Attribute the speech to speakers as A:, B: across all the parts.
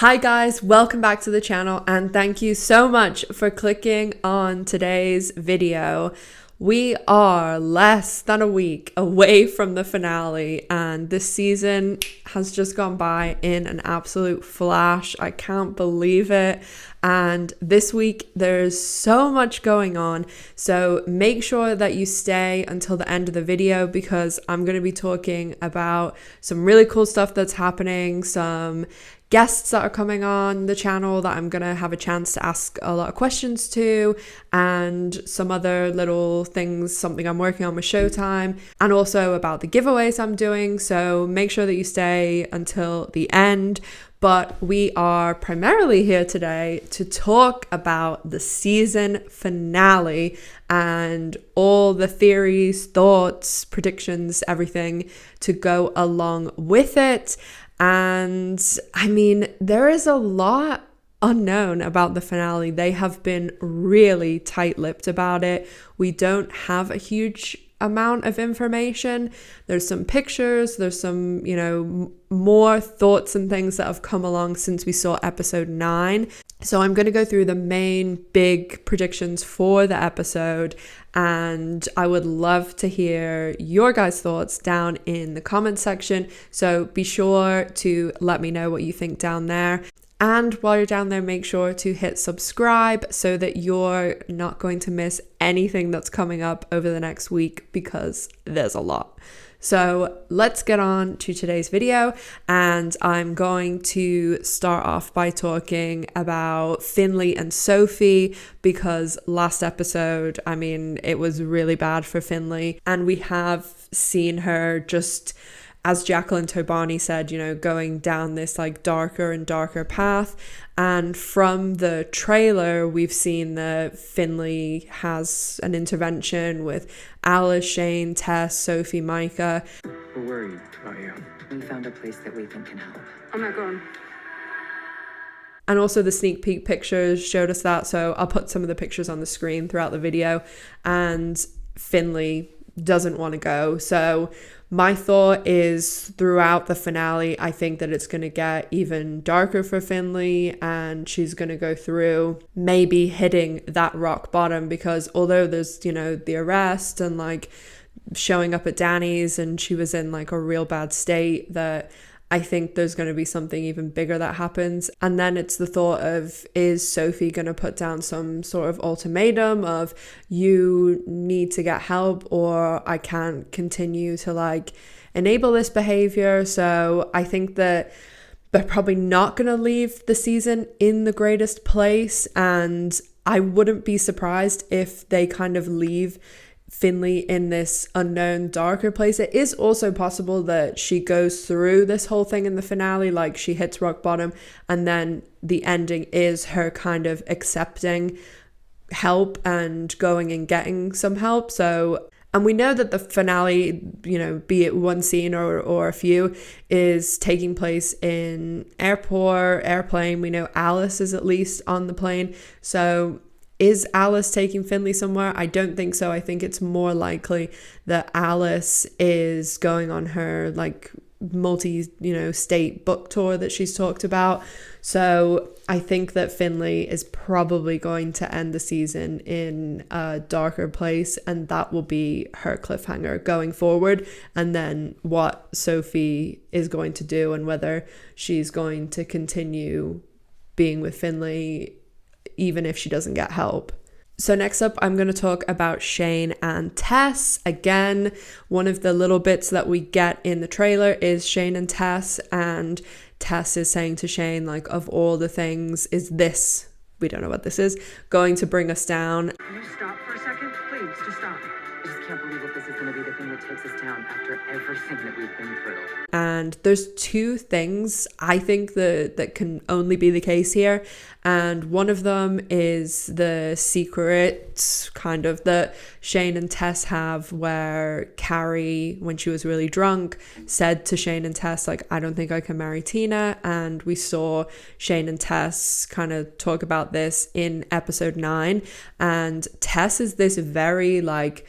A: Hi guys, welcome back to the channel and thank you so much for clicking on today's video. We are less than a week away from the finale and this season has just gone by in an absolute flash. I can't believe it. And this week there's so much going on, so make sure that you stay until the end of the video because I'm going to be talking about some really cool stuff that's happening, some guests that are coming on the channel that I'm gonna have a chance to ask a lot of questions to, and some other little things, something I'm working on with Showtime, and also about the giveaways I'm doing. So make sure that you stay until the end. But we are primarily here today to talk about the season finale and all the theories, thoughts, predictions, everything to go along with it. And I mean, there is a lot unknown about the finale. They have been really tight-lipped about it. We don't have a huge amount of information. There's some pictures, there's some, more thoughts and things that have come along since we saw episode 9. So I'm going to go through the main big predictions for the episode, and I would love to hear your guys' thoughts down in the comment section. So be sure to let me know what you think down there. And while you're down there, make sure to hit subscribe so that you're not going to miss anything that's coming up over the next week because there's a lot. So let's get on to today's video, and I'm going to start off by talking about Finley and Sophie because last episode, I mean, it was really bad for Finley, and we have seen her just, as Jacqueline Tobani said, going down this like darker and darker path. And from the trailer, we've seen that Finley has an intervention with Alice, Shane, Tess, Sophie, Micah.
B: We're worried about you.
C: We found a place that we think can help.
B: I'm not going.
A: And also the sneak peek pictures showed us that. So I'll put some of the pictures on the screen throughout the video. And Finley doesn't want to go. So my thought is throughout the finale, I think that it's going to get even darker for Finley and she's going to go through maybe hitting that rock bottom, because although there's, the arrest and like showing up at Dani's and she was in like a real bad state, that I think there's going to be something even bigger that happens. And then it's the thought of, is Sophie going to put down some sort of ultimatum of, you need to get help or I can't continue to like enable this behavior. So I think that they're probably not going to leave the season in the greatest place. And I wouldn't be surprised if they kind of leave Finley in this unknown darker place. It is also possible that she goes through this whole thing in the finale, like she hits rock bottom and then the ending is her kind of accepting help and going and getting some help. So, and we know that the finale, be it one scene or a few, is taking place in airplane. We know Alice is at least on the plane. So is Alice taking Finley somewhere? I don't think so. I think it's more likely that Alice is going on her like state book tour that she's talked about. So I think that Finley is probably going to end the season in a darker place, and that will be her cliffhanger going forward. And then what Sophie is going to do and whether she's going to continue being with Finley even if she doesn't get help. So next up, I'm going to talk about Shane and Tess. Again, one of the little bits that we get in the trailer is Shane and Tess, and Tess is saying to Shane, like, of all the things, is this, we don't know what this is, going to bring us down?
B: Can you stop for a second? Please, just stop.
C: I just can't believe that this is going to be the thing that takes us down after everything that we've been through.
A: And there's two things I think that can only be the case here. And one of them is the secret kind of that Shane and Tess have, where Carrie, when she was really drunk, said to Shane and Tess, like, I don't think I can marry Tina. And we saw Shane and Tess kind of talk about this in episode 9. And Tess is this very like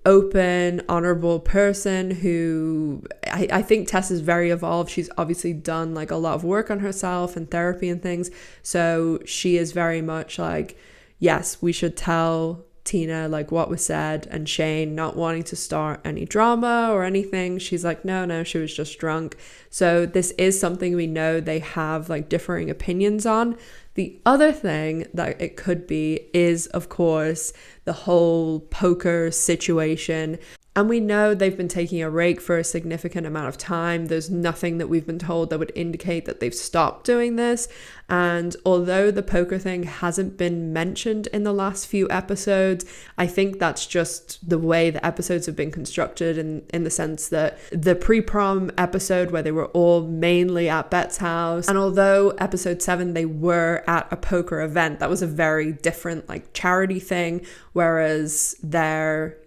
A: open, honorable person who I think Tess is very evolved. She's obviously done like a lot of work on herself and therapy and things. So she is very much like, yes, we should tell Tina like what was said, and Shane not wanting to start any drama or anything. She's like, no, she was just drunk. So this is something we know they have like differing opinions on. The other thing that it could be is, of course, the whole poker situation. And we know they've been taking a break for a significant amount of time. There's nothing that we've been told that would indicate that they've stopped doing this. And although the poker thing hasn't been mentioned in the last few episodes, I think that's just the way the episodes have been constructed, in the sense that the pre-prom episode where they were all mainly at Bette's house, and although episode 7 they were at a poker event, that was a very different like charity thing, whereas their,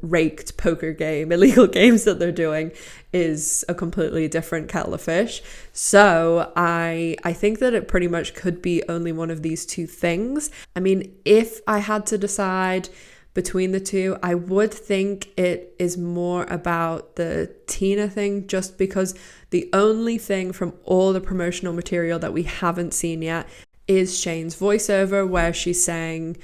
A: raked poker game, illegal games that they're doing is a completely different kettle of fish. So I think that it pretty much could be only one of these two things. I mean, if I had to decide between the two, I would think it is more about the Tina thing, just because the only thing from all the promotional material that we haven't seen yet is Shane's voiceover where she's saying,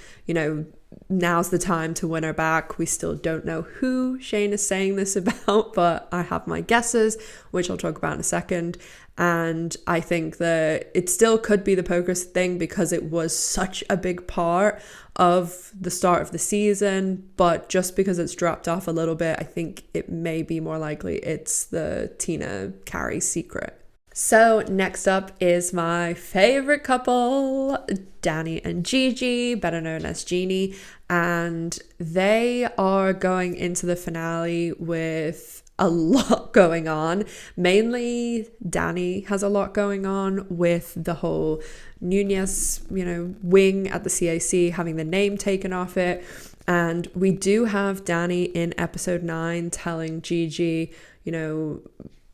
A: now's the time to win her back. We still don't know who Shane is saying this about, but I have my guesses, which I'll talk about in a second. And I think that it still could be the poker thing because it was such a big part of the start of the season. But just because it's dropped off a little bit, I think it may be more likely it's the Tina Carrie secret. So next up is my favorite couple, Dani and Gigi, better known as Genie, and they are going into the finale with a lot going on. Mainly Dani has a lot going on with the whole Nunez, wing at the CAC, having the name taken off it. And we do have Dani in episode 9 telling Gigi,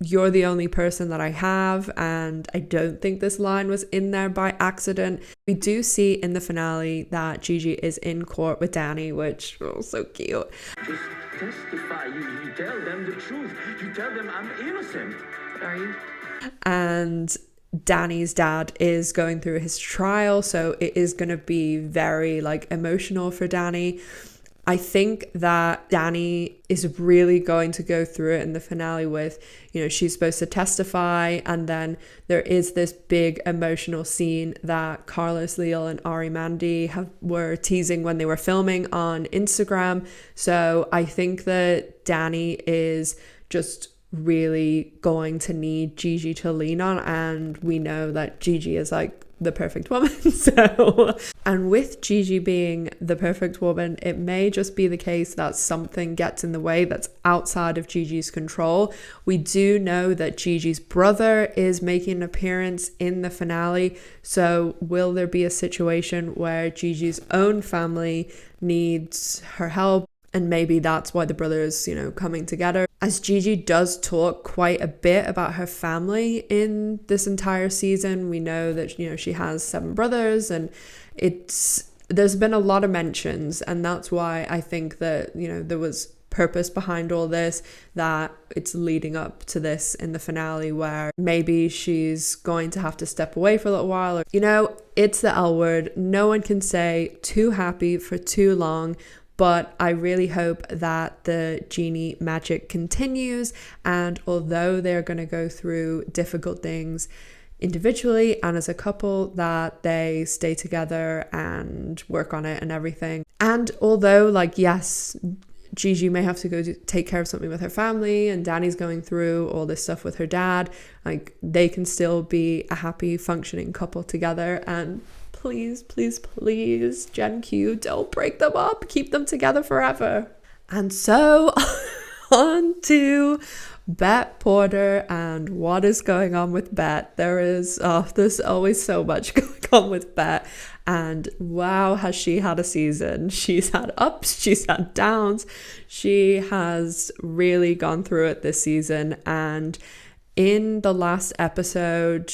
A: you're the only person that I have, and I don't think this line was in there by accident. We do see in the finale that Gigi is in court with Dani, which was so cute.
D: Just testify. You tell them the truth. You tell them I'm innocent.
C: Are you?
A: And Dani's dad is going through his trial, so it is going to be very emotional for Dani. I think that Dani is really going to go through it in the finale with, she's supposed to testify, and then there is this big emotional scene that Carlos Leal and Ari Mandy were teasing when they were filming on Instagram. So I think that Dani is just really going to need Gigi to lean on, and we know that Gigi is the perfect woman. So, and with Gigi being the perfect woman, it may just be the case that something gets in the way that's outside of Gigi's control. We do know that Gigi's brother is making an appearance in the finale, so will there be a situation where Gigi's own family needs her help? And maybe that's why the brothers, coming together. As Gigi does talk quite a bit about her family in this entire season, we know that, she has 7 brothers, and there's been a lot of mentions. And that's why I think that, there was purpose behind all this, that it's leading up to this in the finale where maybe she's going to have to step away for a little while. Or, it's the L word. No one can say too happy for too long. But I really hope that the Genie magic continues, and although they're going to go through difficult things individually and as a couple, that they stay together and work on it and everything. And although, yes, Gigi may have to go take care of something with her family, and Dani's going through all this stuff with her dad, they can still be a happy, functioning couple together. And please, please, please, Gen Q, don't break them up. Keep them together forever. And so on to Bette Porter and what is going on with Bette. There's always so much going on with Bette. And wow, has she had a season. She's had ups, she's had downs. She has really gone through it this season. And in the last episode,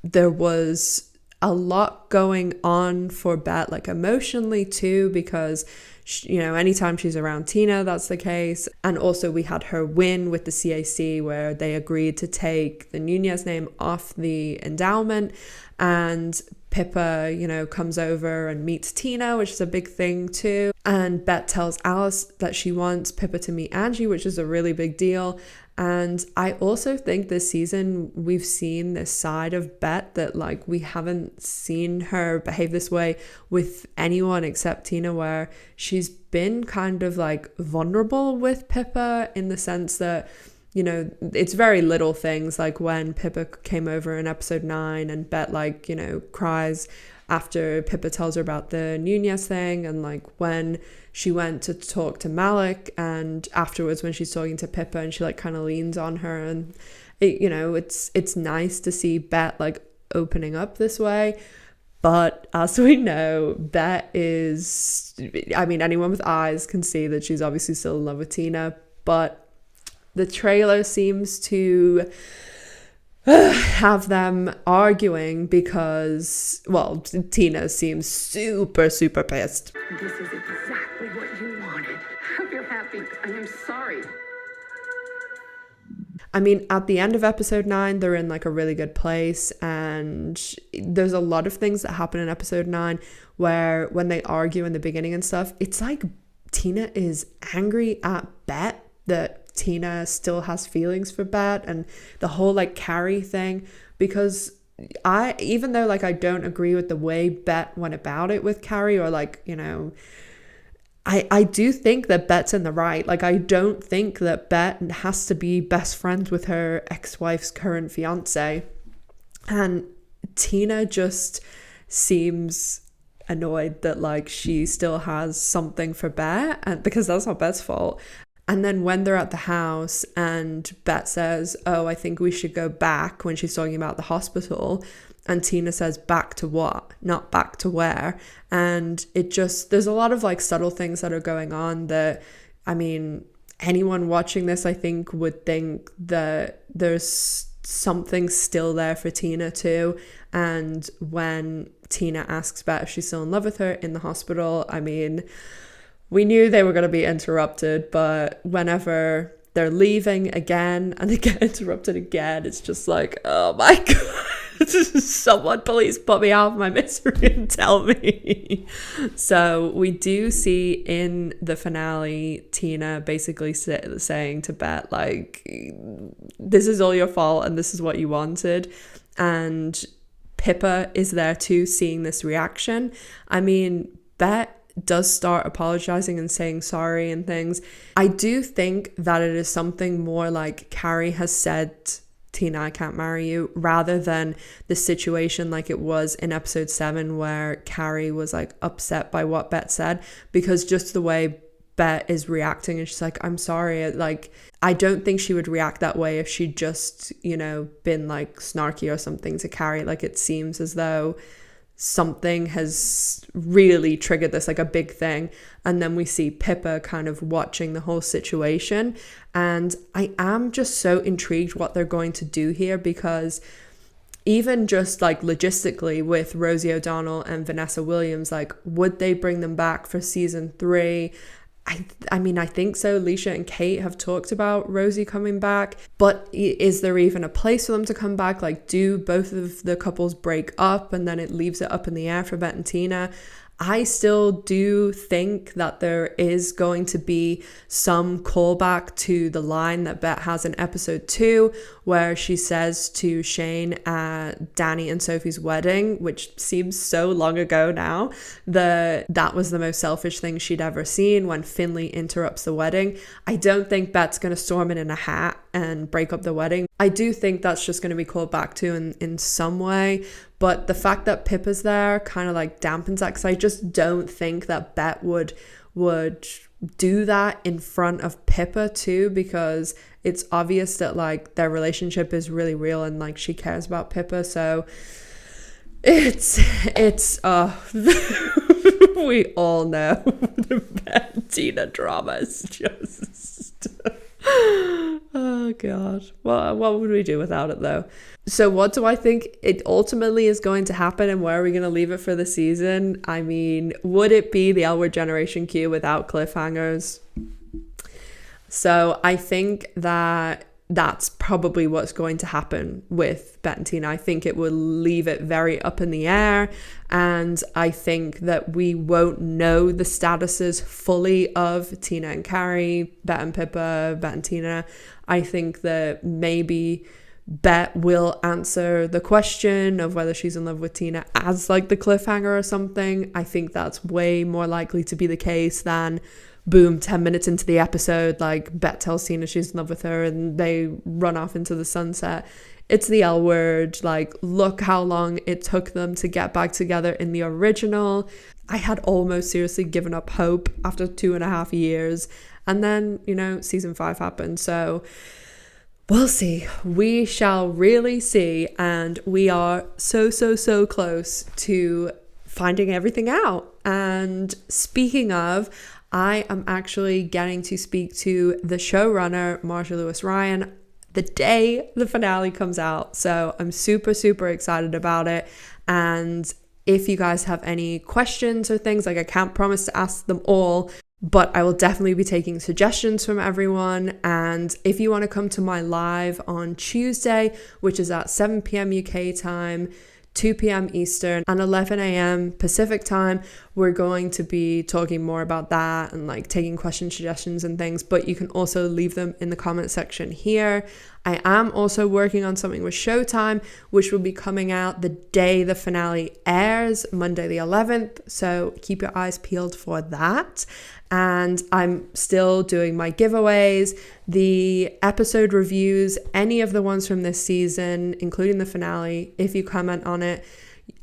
A: there was a lot going on for Bette, like emotionally too, because you know, anytime she's around Tina, that's the case. And also we had her win with the CAC where they agreed to take the Nunez name off the endowment, and Pippa, you know, comes over and meets Tina, which is a big thing too. And Bette tells Alice that she wants Pippa to meet Angie, which is a really big deal. And I also think this season we've seen this side of Bette that like we haven't seen her behave this way with anyone except Tina, where she's been kind of like vulnerable with Pippa in the sense that, you know, it's very little things, like when Pippa came over in episode 9 and Bette like, you know, cries after Pippa tells her about the Nunez thing, and like when she went to talk to Malik and afterwards when she's talking to Pippa and she like kind of leans on her, and it, you know, it's nice to see Bette like opening up this way. But as we know, Bette is, I mean, anyone with eyes can see that she's obviously still in love with Tina, but the trailer seems to have them arguing because, well, Tina seems super pissed.
C: This is exactly what you wanted. I hope you're happy. I am sorry.
A: I mean, at the end of episode 9, they're in like a really good place, and there's a lot of things that happen in episode 9 where when they argue in the beginning and stuff, it's like Tina is angry at Bette that Tina still has feelings for Bette, and the whole like Carrie thing, because even though like I don't agree with the way Bette went about it with Carrie, or like, you know, I do think that Bette's in the right. Like, I don't think that Bette has to be best friends with her ex-wife's current fiance, and Tina just seems annoyed that like she still has something for Bette, and because that's not Bette's fault. And then when they're at the house and Bette says, oh, I think we should go back, when she's talking about the hospital, and Tina says, back to what? Not back to where? And it just, there's a lot of like subtle things that are going on that, I mean, anyone watching this, I think, would think that there's something still there for Tina too. And when Tina asks Bette if she's still in love with her in the hospital, I mean, we knew they were going to be interrupted, but whenever they're leaving again and they get interrupted again, it's just like, oh my God, someone please put me out of my misery and tell me. So we do see in the finale, Tina basically saying to Bette, like, this is all your fault and this is what you wanted. And Pippa is there too, seeing this reaction. I mean, Bette does start apologizing and saying sorry and things. I do think that it is something more like Carrie has said, Tina, I can't marry you, rather than the situation like it was in episode 7 where Carrie was like upset by what Bette said, because just the way Bette is reacting and she's like, I'm sorry, like I don't think she would react that way if she'd just, you know, been like snarky or something to Carrie. Like, it seems as though something has really triggered this, like a big thing. And then we see Pippa kind of watching the whole situation, and I am just so intrigued what they're going to do here, because even just like logistically with Rosie O'Donnell and Vanessa Williams, like, would they bring them back for season 3? I mean, I think so. Leisha and Kate have talked about Rosie coming back, but is there even a place for them to come back? Like, do both of the couples break up and then it leaves it up in the air for Bette and Tina? I still do think that there is going to be some callback to the line that Bette has in episode 2, where she says to Shane at Dani and Sophie's wedding, which seems so long ago now, that was the most selfish thing she'd ever seen, when Finley interrupts the wedding. I don't think Bette's going to storm in a hat and break up the wedding. I do think that's just going to be called back to in some way. But the fact that Pippa's there kind of like dampens that, because I just don't think that Bette would do that in front of Pippa too, because it's obvious that like their relationship is really real and like she cares about Pippa. So it's we all know the Bette Tina drama is just Oh god. Well, what would we do without it though? So what do I think it ultimately is going to happen, and where are we going to leave it for the season? I mean, would it be the L Word Generation Q without cliffhangers? So I think that that's probably what's going to happen with Bette and Tina. I think it will leave it very up in the air, and I think that we won't know the statuses fully of Tina and Carrie, Bette and Pippa, Bette and Tina. I think that maybe Bette will answer the question of whether she's in love with Tina as like the cliffhanger or something. I think that's way more likely to be the case than boom, 10 minutes into the episode, like Bette tells Tina she's in love with her and they run off into the sunset. It's the L word. Like, look how long it took them to get back together in the original. I had almost seriously given up hope after 2.5 years. And then, you know, season 5 happened. So we'll see. We shall really see. And we are so close to finding everything out. And speaking of, I am actually getting to speak to the showrunner, Marsha Lewis Ryan, the day the finale comes out. So I'm super excited about it. And if you guys have any questions or things, like I can't promise to ask them all, but I will definitely be taking suggestions from everyone. And if you want to come to my live on Tuesday, which is at 7 p.m. UK time, 2 p.m. Eastern and 11 a.m. Pacific time, we're going to be talking more about that and like taking question suggestions and things, but you can also leave them in the comment section here. I am also working on something with Showtime, which will be coming out the day the finale airs, Monday the 11th. So keep your eyes peeled for that. And I'm still doing my giveaways, the episode reviews, any of the ones from this season, including the finale. If you comment on it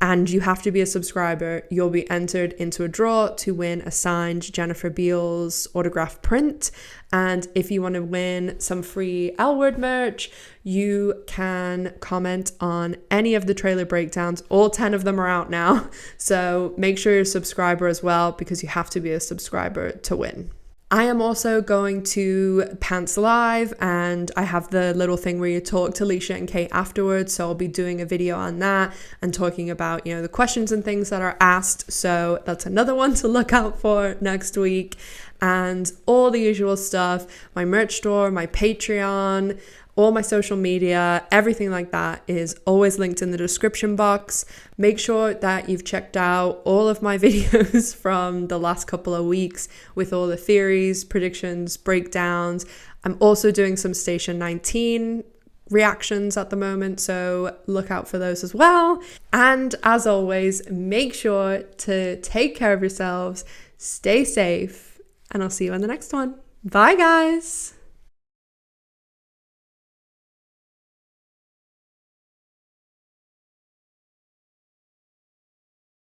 A: and you have to be a subscriber, you'll be entered into a draw to win a signed Jennifer Beals autograph print. And if you want to win some free L Word merch, you can comment on any of the trailer breakdowns. All 10 of them are out now. So make sure you're a subscriber as well, because you have to be a subscriber to win. I am also going to Pants Live, and I have the little thing where you talk to Leisha and Kate afterwards. So I'll be doing a video on that and talking about, you know, the questions and things that are asked. So that's another one to look out for next week. And all the usual stuff, my merch store, my Patreon, all my social media, everything like that is always linked in the description box. Make sure that you've checked out all of my videos from the last couple of weeks with all the theories, predictions, breakdowns. I'm also doing some Station 19 reactions at the moment, so look out for those as well. And as always, make sure to take care of yourselves, stay safe, and I'll see you in the next one. Bye, guys.